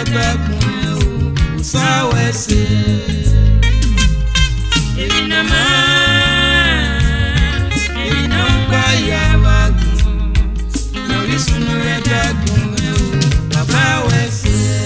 reta kun usawese evinama evinamba yabagu no isunu reta kun baba wese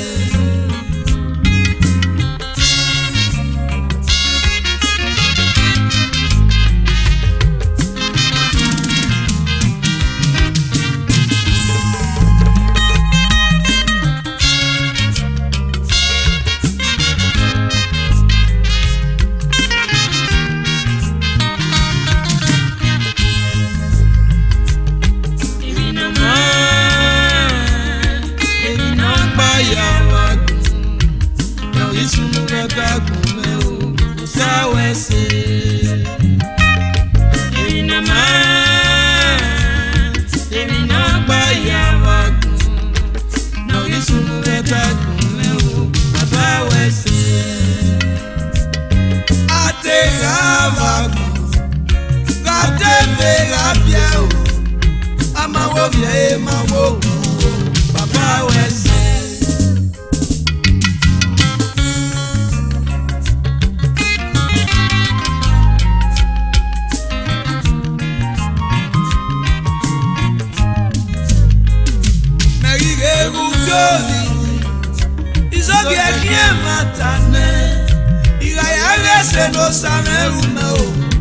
no sabe uno,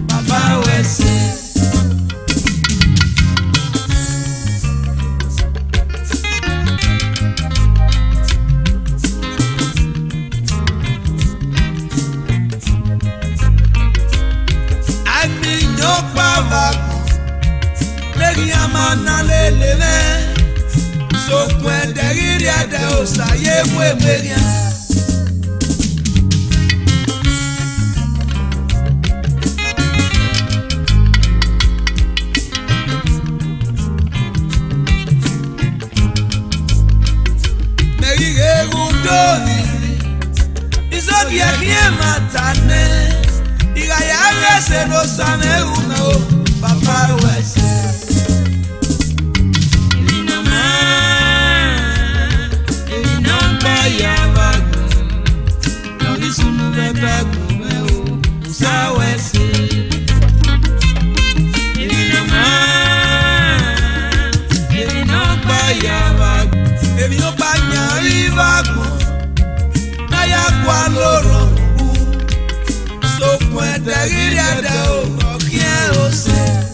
papá wese. Ay mi no pava, me llama na lelele, so puede ir a de osa ye mueve. Izogi ekie matane Iga ya wese no sane uno Papa wese Evinama Evinamba yabagu No isunu beta kumeo Usa wese Evinama Evinamba yabagu Evinamba yabagu ya cuando so puede ir a dar quiero ser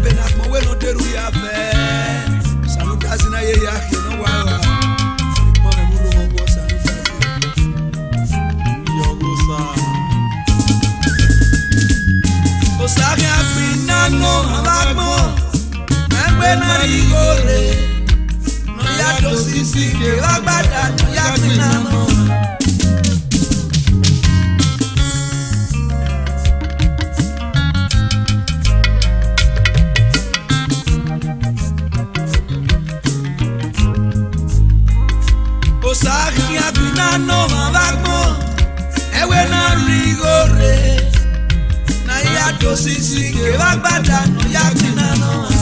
pena como bueno te ruya fe saludas na ye ya que no guava pone muro mongo saludas yo goza Osaga pinano abagmo Mbena rigore No ya dosisi ke wagbada no ya pinano Osaga pinano abagmo Mbena rigore Dosisi que va a no ya no